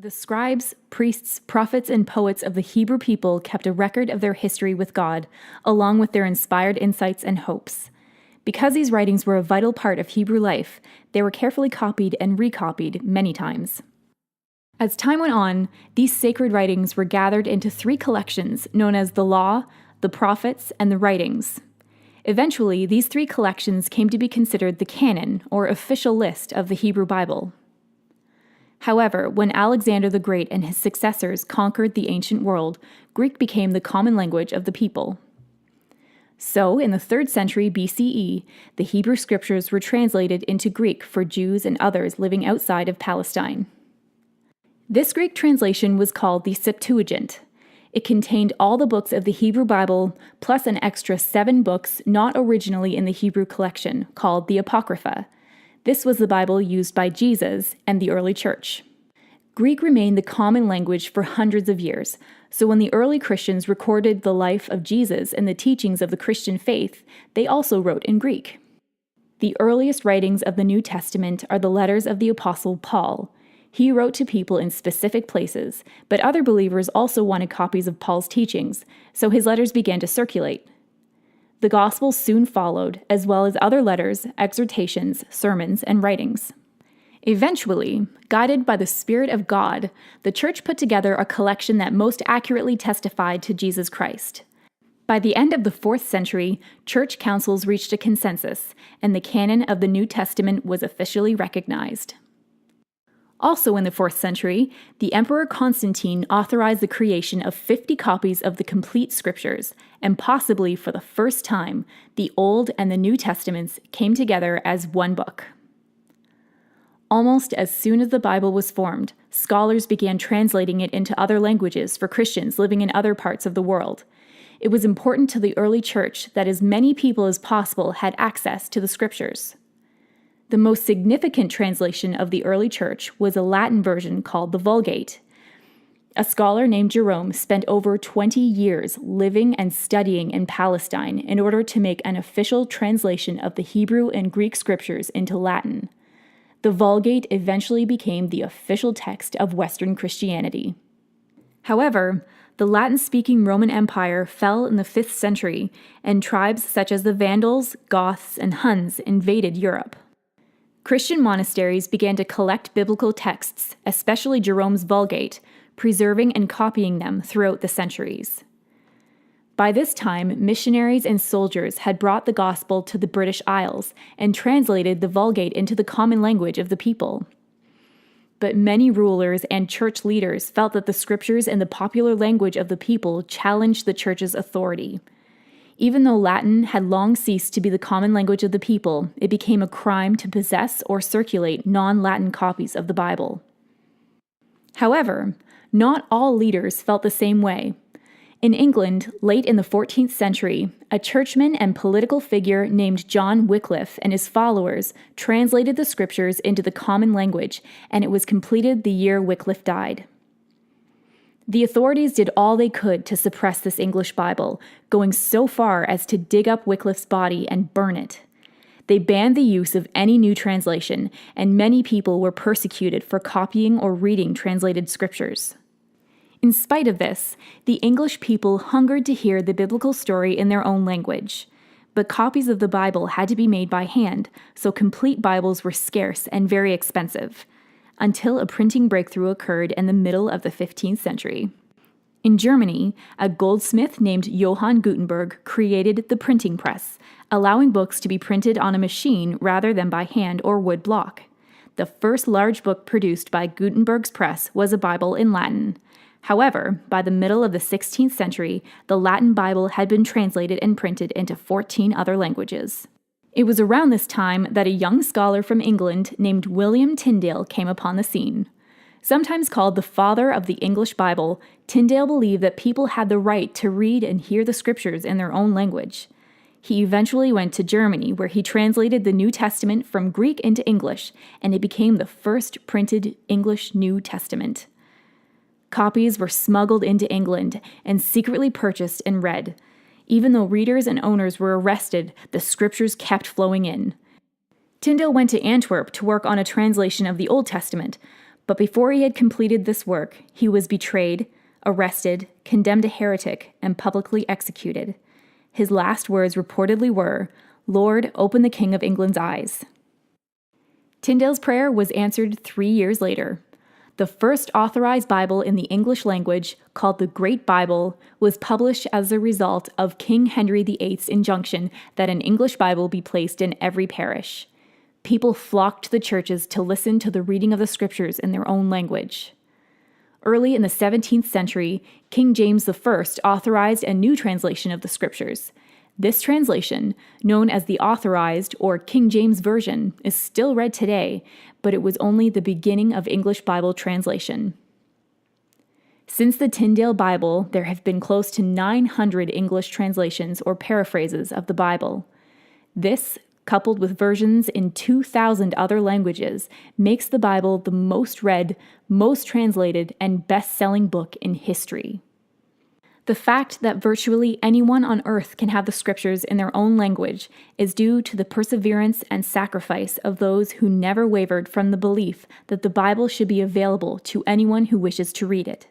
The scribes, priests, prophets, and poets of the Hebrew people kept a record of their history with God, along with their inspired insights and hopes. Because these writings were a vital part of Hebrew life, they were carefully copied and recopied many times. As time went on, these sacred writings were gathered into three collections known as the Law, the Prophets, and the Writings. Eventually, these three collections came to be considered the canon, or official list, of the Hebrew Bible. However, when Alexander the Great and his successors conquered the ancient world, Greek became the common language of the people. So, in the 3rd century BCE, the Hebrew scriptures were translated into Greek for Jews and others living outside of Palestine. This Greek translation was called the Septuagint. It contained all the books of the Hebrew Bible, plus an extra 7 books not originally in the Hebrew collection, called the Apocrypha. This was the Bible used by Jesus and the early church. Greek remained the common language for hundreds of years, so when the early Christians recorded the life of Jesus and the teachings of the Christian faith, they also wrote in Greek. The earliest writings of the New Testament are the letters of the Apostle Paul. He wrote to people in specific places, but other believers also wanted copies of Paul's teachings, so his letters began to circulate. The Gospels soon followed, as well as other letters, exhortations, sermons, and writings. Eventually, guided by the Spirit of God, the church put together a collection that most accurately testified to Jesus Christ. By the end of the 4th century, church councils reached a consensus, and the canon of the New Testament was officially recognized. Also in the 4th century, the Emperor Constantine authorized the creation of 50 copies of the complete scriptures, and possibly for the first time, the Old and the New Testaments came together as one book. Almost as soon as the Bible was formed, scholars began translating it into other languages for Christians living in other parts of the world. It was important to the early church that as many people as possible had access to the scriptures. The most significant translation of the early church was a Latin version called the Vulgate. A scholar named Jerome spent over 20 years living and studying in Palestine in order to make an official translation of the Hebrew and Greek scriptures into Latin. The Vulgate eventually became the official text of Western Christianity. However, the Latin-speaking Roman Empire fell in the 5th century, and tribes such as the Vandals, Goths, and Huns invaded Europe. Christian monasteries began to collect biblical texts, especially Jerome's Vulgate, preserving and copying them throughout the centuries. By this time, missionaries and soldiers had brought the gospel to the British Isles and translated the Vulgate into the common language of the people. But many rulers and church leaders felt that the scriptures in the popular language of the people challenged the church's authority. Even though Latin had long ceased to be the common language of the people, it became a crime to possess or circulate non-Latin copies of the Bible. However, not all leaders felt the same way. In England, late in the 14th century, a churchman and political figure named John Wycliffe and his followers translated the scriptures into the common language, and it was completed the year Wycliffe died. The authorities did all they could to suppress this English Bible, going so far as to dig up Wycliffe's body and burn it. They banned the use of any new translation, and many people were persecuted for copying or reading translated scriptures. In spite of this, the English people hungered to hear the biblical story in their own language. But copies of the Bible had to be made by hand, so complete Bibles were scarce and very expensive, until a printing breakthrough occurred in the middle of the 15th century. In Germany, a goldsmith named Johann Gutenberg created the printing press, allowing books to be printed on a machine rather than by hand or wood block. The first large book produced by Gutenberg's press was a Bible in Latin. However, by the middle of the 16th century, the Latin Bible had been translated and printed into 14 other languages. It was around this time that a young scholar from England named William Tyndale came upon the scene. Sometimes called the father of the English Bible, Tyndale believed that people had the right to read and hear the scriptures in their own language. He eventually went to Germany, where he translated the New Testament from Greek into English, and it became the first printed English New Testament. Copies were smuggled into England and secretly purchased and read. Even though readers and owners were arrested, the scriptures kept flowing in. Tyndale went to Antwerp to work on a translation of the Old Testament, But before he had completed this work, he was betrayed, arrested, condemned a heretic, and publicly executed. His last words reportedly were, "Lord, open the King of England's eyes." Tyndale's prayer was answered 3 years later. The first authorized Bible in the English language, called the Great Bible, was published as a result of King Henry VIII's injunction that an English Bible be placed in every parish. People flocked to the churches to listen to the reading of the scriptures in their own language. Early in the 17th century, King James I authorized a new translation of the scriptures. This translation, known as the Authorized or King James Version, is still read today, but it was only the beginning of English Bible translation. Since the Tyndale Bible, there have been close to 900 English translations or paraphrases of the Bible. This, coupled with versions in 2,000 other languages, makes the Bible the most read, most translated, and best-selling book in history. The fact that virtually anyone on earth can have the scriptures in their own language is due to the perseverance and sacrifice of those who never wavered from the belief that the Bible should be available to anyone who wishes to read it.